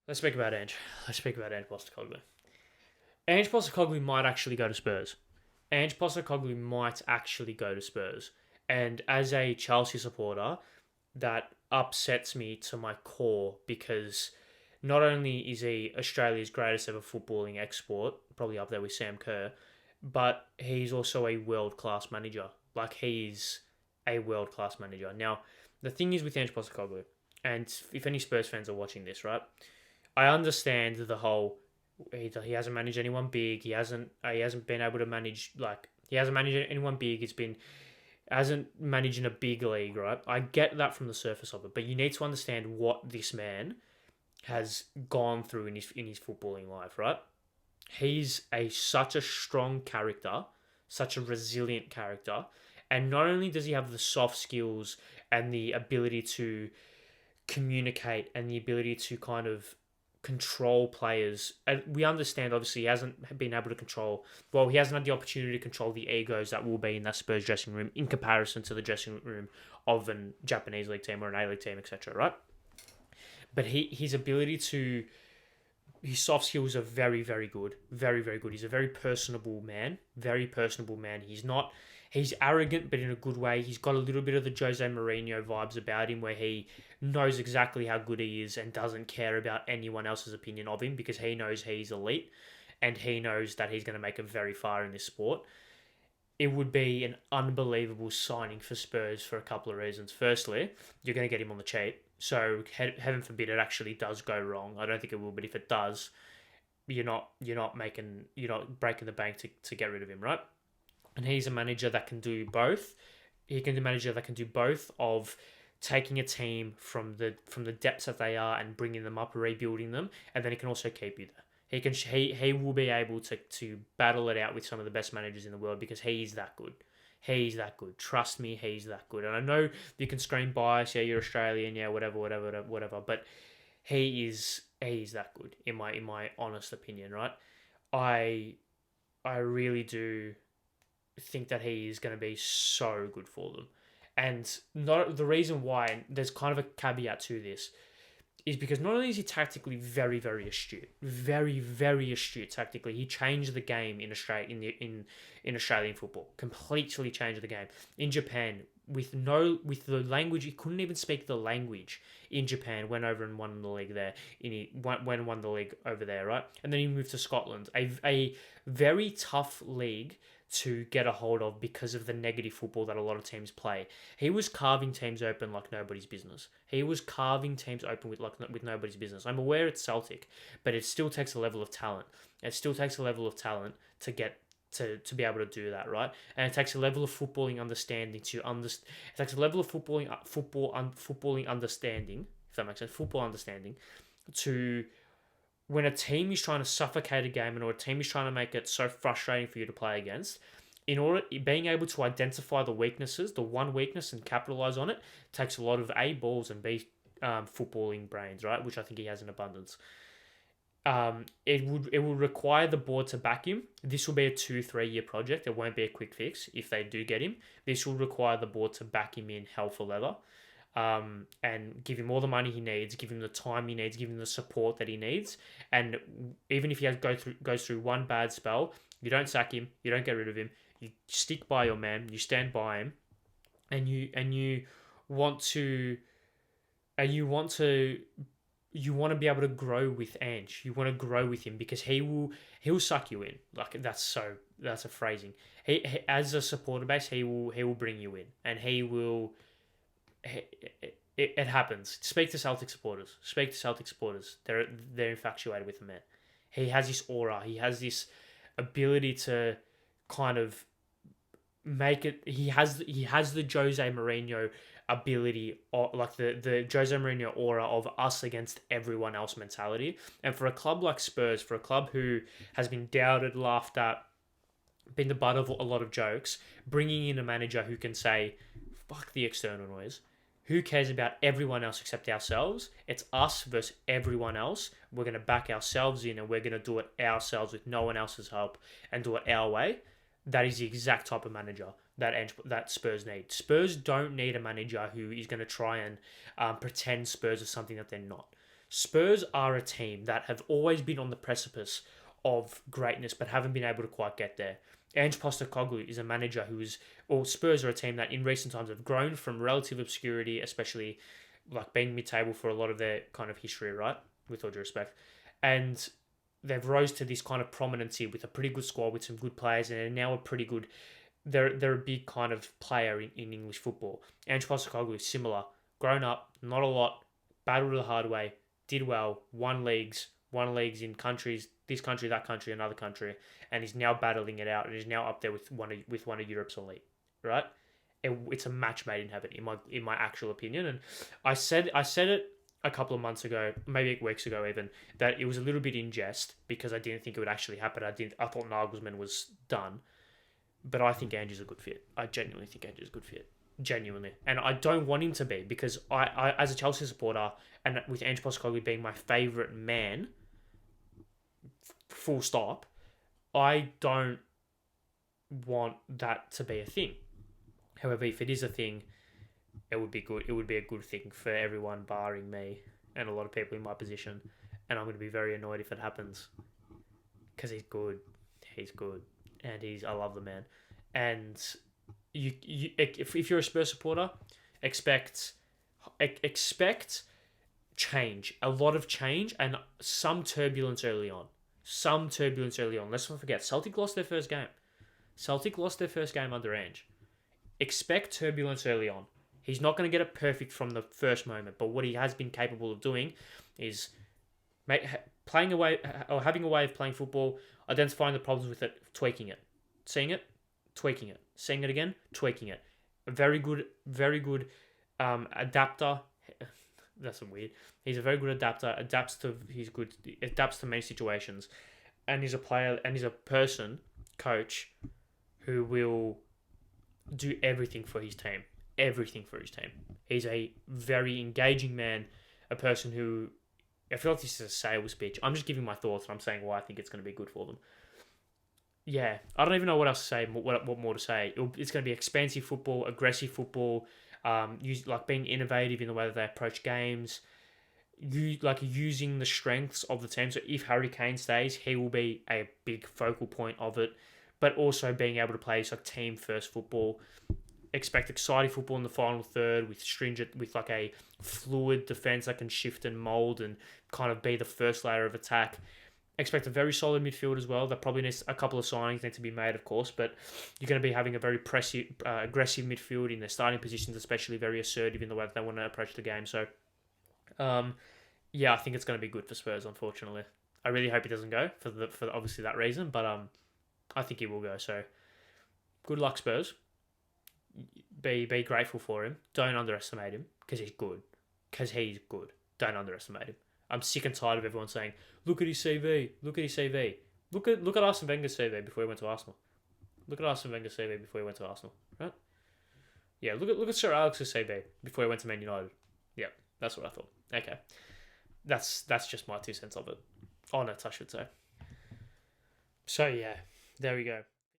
Let's speak about Ange. Let's speak about Ange Postecoglou. Ange Postecoglou might actually go to Spurs. Ange Postecoglou might actually go to Spurs. And as a Chelsea supporter, that upsets me to my core because not only is he Australia's greatest ever footballing export, probably up there with Sam Kerr, but he's also a world class manager. Like he's a world class manager. Now, the thing is with Ange Postecoglou, and if any Spurs fans are watching this, right, I understand the whole he hasn't managed anyone big. He hasn't been able to manage he hasn't managed anyone big. It's been hasn't managed in a big league, right? I get that from the surface of it, but you need to understand what this man has gone through in his footballing life, right? He's such a strong character, such a resilient character, and not only does he have the soft skills and the ability to communicate and the ability to kind of control players. And we understand, obviously, he hasn't been able to control, he hasn't had the opportunity to control the egos that will be in that Spurs dressing room in comparison to the dressing room of a Japanese league team or an A-League team, etc., right? But his ability to, his soft skills are very, very good. Very, very good. He's a very personable man. Very personable man. He's arrogant, but in a good way. He's got a little bit of the Jose Mourinho vibes about him where he knows exactly how good he is and doesn't care about anyone else's opinion of him because he knows he's elite and he knows that he's going to make it very far in this sport. It would be an unbelievable signing for Spurs for a couple of reasons. Firstly, you're going to get him on the cheap. So heaven forbid it actually does go wrong. I don't think it will, but if it does, you're not breaking the bank to get rid of him, right? And he's a manager that can do both. He can be a manager that can do both of taking a team from the depths that they are and bringing them up, rebuilding them, and then he can also keep you there. He will be able to battle it out with some of the best managers in the world because he's that good. He's that good. Trust me, he's that good. And I know you can scream bias, yeah, you're Australian, yeah, whatever. But he's that good in my honest opinion, right? I really do think that he is going to be so good for them. And not the reason why, and there's kind of a caveat to this, is because not only is he tactically very, very astute, very, very astute tactically, he changed the game in Australia in Australian football, completely changed the game. In Japan, with the language, he couldn't even speak the language in Japan, went over and won the league there, won the league over there, right? And then he moved to Scotland, a very tough league to get a hold of because of the negative football that a lot of teams play. He was carving teams open like nobody's business. He was carving teams open with nobody's business. I'm aware it's Celtic, but it still takes a level of talent. It still takes a level of talent to get to be able to do that, right? And it takes a level of footballing understanding It takes a level of footballing understanding, if that makes sense, football understanding to when a team is trying to suffocate a game or a team is trying to make it so frustrating for you to play against, being able to identify the weaknesses, the one weakness, and capitalize on it takes a lot of A, balls, and B, footballing brains, right? Which I think he has in abundance. It will require the board to back him. This will be a 2-3 year project. It won't be a quick fix if they do get him. This will require the board to back him in hell for leather. And give him all the money he needs, give him the time he needs, give him the support that he needs. And even if he goes through one bad spell, you don't sack him, you don't get rid of him. You stick by your man, you stand by him, and you want to be able to grow with Ange. You want to grow with him because he'll suck you in. Like that's a phrasing. He as a supporter base, he will bring you in, and he will. It happens. Speak to Celtic supporters. They're infatuated with the man. He has this aura. He has this ability to kind of make it. He has the Jose Mourinho ability, or like the Jose Mourinho aura of us against everyone else mentality. And for a club like Spurs, for a club who has been doubted, laughed at, been the butt of a lot of jokes, bringing in a manager who can say, "Fuck the external noise." Who cares about everyone else except ourselves? It's us versus everyone else. We're going to back ourselves in and we're going to do it ourselves with no one else's help and do it our way. That is the exact type of manager that Spurs need. Spurs don't need a manager who is going to try and pretend Spurs are something that they're not. Spurs are a team that have always been on the precipice of greatness, but haven't been able to quite get there. Ange Postecoglou is a manager or Spurs are a team that in recent times have grown from relative obscurity, especially like being mid-table for a lot of their kind of history, right? With all due respect. And they've rose to this kind of prominency with a pretty good squad, with some good players, and they're now a pretty good... They're a big kind of player in English football. Ange Postecoglou is similar. Grown up, not a lot, battled the hard way, did well, won leagues in countries, this country, that country, another country, and he's now battling it out and is now up there with one of Europe's elite, right? It's a match made in heaven, in my actual opinion. And I said it a couple of months ago, maybe weeks ago even, that it was a little bit in jest because I didn't think it would actually happen. I thought Nagelsmann was done, but I think Ange is a good fit. I genuinely think Ange is a good fit. Genuinely. And I don't want him to be, because I as a Chelsea supporter, and with Ange Postecoglou being my favourite man, full stop, I don't want that to be a thing. However, if it is a thing, it would be good. It would be a good thing for everyone, barring me and a lot of people in my position. And I'm going to be very annoyed if it happens, because he's good. He's good, and I love the man. And if you're a Spurs supporter, expect change, a lot of change, and some turbulence early on. Let's not forget, Celtic lost their first game under Ange. Expect turbulence early on. He's not going to get it perfect from the first moment, but what he has been capable of doing is having a way of playing football, identifying the problems with it, tweaking it, seeing it, tweaking it, seeing it again, tweaking it. A very good adapter. That's weird. He's a very good adapter. Adapts to many situations, and he's a player, and he's a coach, who will do everything for his team. He's a very engaging man, a person who, I feel like this is a sales pitch. I'm just giving my thoughts, and I'm saying why I think it's going to be good for them. Yeah, I don't even know what else to say. What more to say? It's going to be expansive football, aggressive football, being innovative in the way that they approach games. Using the strengths of the team. So if Harry Kane stays, he will be a big focal point of it. But also being able to play team first football. Expect exciting football in the final third with a fluid defense that can shift and mold and kind of be the first layer of attack. Expect a very solid midfield as well. That probably needs a couple of signings need to be made, of course, but you're going to be having a very aggressive midfield in their starting positions, especially very assertive in the way that they want to approach the game. So, I think it's going to be good for Spurs. Unfortunately, I really hope he doesn't go for obviously that reason, but I think he will go. So, good luck, Spurs. Be grateful for him. Don't underestimate him, because he's good. Don't underestimate him. I'm sick and tired of everyone saying, look at his CV. Look at Arsene Wenger's CV before he went to Arsenal. Right? Yeah, look at Sir Alex's CV before he went to Man United. Yeah, that's what I thought. Okay. That's just my 2 cents of it. Honest, I should say. So yeah, there we go.